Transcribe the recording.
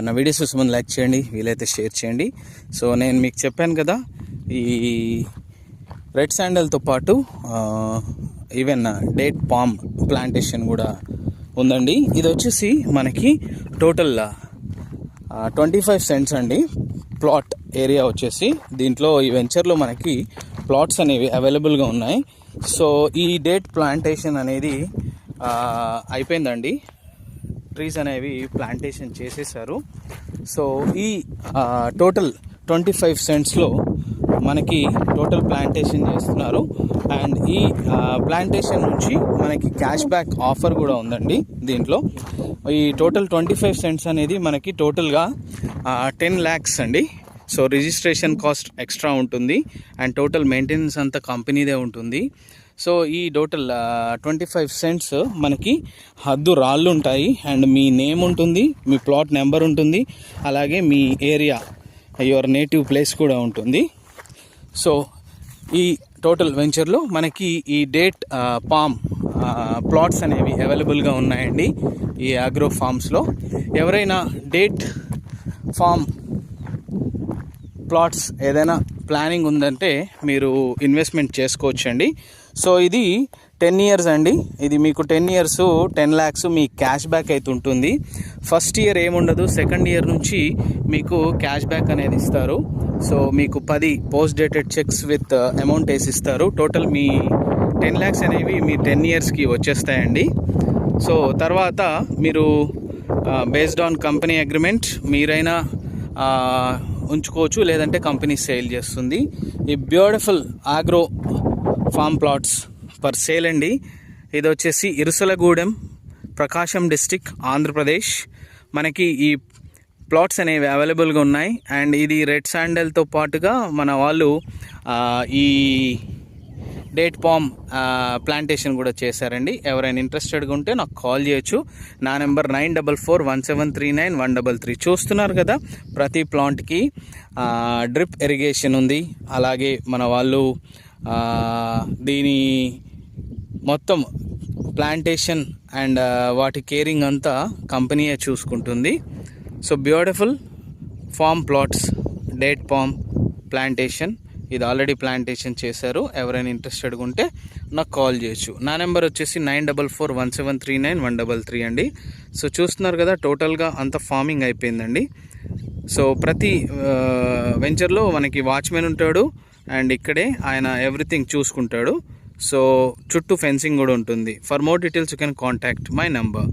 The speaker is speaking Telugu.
నా వీడియోస్ చూసే ముందు లైక్ చేయండి, వీలైతే షేర్ చేయండి. సో నేను మీకు చెప్పాను కదా, ఈ రెడ్ శాండల్తో పాటు ఈవెన్ డేట్ పామ్ ప్లాంటేషన్ కూడా ఉందండి. ఇది వచ్చేసి మనకి టోటల్ 25 సెంట్స్ అండి ప్లాట్ ఏరియా వచ్చేసి. దీంట్లో ఈ వెంచర్లో మనకి ప్లాట్స్ అనేవి అవైలబుల్గా ఉన్నాయి. సో ఈ డేట్ ప్లాంటేషన్ అనేది అయిపోయిందండి. ట్రీస్ అనేవి ప్లాంటేషన్ చేసేసారు. సో ఈ టోటల్ 25 సెంట్స్లో మనకి టోటల్ ప్లాంటేషన్ చేస్తున్నారు. అండ్ ఈ ప్లాంటేషన్ నుంచి మనకి క్యాష్ బ్యాక్ ఆఫర్ కూడా ఉందండి. దీంట్లో ఈ టోటల్ 25 సెంట్స్ అనేది మనకి టోటల్గా 10 lakhs అండి. సో రిజిస్ట్రేషన్ కాస్ట్ ఎక్స్ట్రా ఉంటుంది అండ్ టోటల్ మెయింటెనెన్స్ అంతా కంపెనీదే ఉంటుంది. సో ఈ టోటల్ 25 సెంట్స్ మనకి హద్దు రాళ్ళు ఉంటాయి అండ్ మీ నేమ్ ఉంటుంది, మీ ప్లాట్ నెంబర్ ఉంటుంది, అలాగే మీ ఏరియా, యువర్ నేటివ్ ప్లేస్ కూడా ఉంటుంది. సో ఈ టోటల్ వెంచర్లో మనకి ఈ డేట్ పామ్ ప్లాట్స్ అనేవి అవైలబుల్గా ఉన్నాయండి ఈ అగ్రో ఫార్మ్స్లో. ఎవరైనా డేట్ ఫామ్ ప్లాట్స్ ఏదైనా ప్లానింగ్ ఉందంటే మీరు ఇన్వెస్ట్మెంట్ చేసుకోవచ్చండి. సో ఇది 10 years అండి. ఇది మీకు 10 years 10 lakhs మీ క్యాష్ బ్యాక్ అయితే ఉంటుంది. ఫస్ట్ ఇయర్ ఏముండదు, సెకండ్ ఇయర్ నుంచి మీకు క్యాష్ బ్యాక్ అనేది ఇస్తారు. సో మీకు 10 post dated checks with amount వేసి ఇస్తారు. టోటల్ మీ 10 lakhs అనేవి మీ 10 yearsకి వచ్చేస్తాయండి. సో తర్వాత మీరు బేస్డ్ ఆన్ కంపెనీ అగ్రిమెంట్ మీరైనా ఉంచుకోవచ్చు, లేదంటే కంపెనీ సేల్ చేస్తుంది. ఈ beautiful agro form plots for sale అండి. ఇది వచ్చేసి ఇరుసలగూడెం, ప్రకాశం డిస్టిక్, ఆంధ్రప్రదేశ్. మనకి ఈ ప్లాట్స్ అనేవి అవైలబుల్గా ఉన్నాయి. అండ్ ఇది రెడ్ శాండల్తో పాటుగా మన వాళ్ళు ఈ డేట్ పామ్ ప్లాంటేషన్ కూడా చేశారండి. ఎవరైనా ఇంట్రెస్టెడ్గా ఉంటే నాకు కాల్ చేయొచ్చు. నా నెంబర్ 9441739133. చూస్తున్నారు కదా, ప్రతి ప్లాంట్కి డ్రిప్ ఇరిగేషన్ ఉంది. అలాగే మన వాళ్ళు దీని మొత్తం ప్లాంటేషన్ అండ్ వాటి కేరింగ్ అంతా కంపెనీయే చూసుకుంటుంది. So beautiful form plots, date palm plantation. ఇది ఆల్రెడీ ప్లాంటేషన్ చేశారు. ఎవరైనా ఇంట్రెస్టెడ్గా ఉంటే నాకు కాల్ చేయొచ్చు. నా నెంబర్ వచ్చేసి 9441739133 అండి. సో చూస్తున్నారు కదా, టోటల్గా అంత ఫార్మింగ్ అయిపోయిందండి. సో ప్రతి వెంచర్లో మనకి వాచ్మెన్ ఉంటాడు అండ్ ఇక్కడే ఆయన ఎవ్రీథింగ్ చూసుకుంటాడు. సో చుట్టూ ఫెన్సింగ్ కూడా ఉంటుంది. For more details you can contact my number.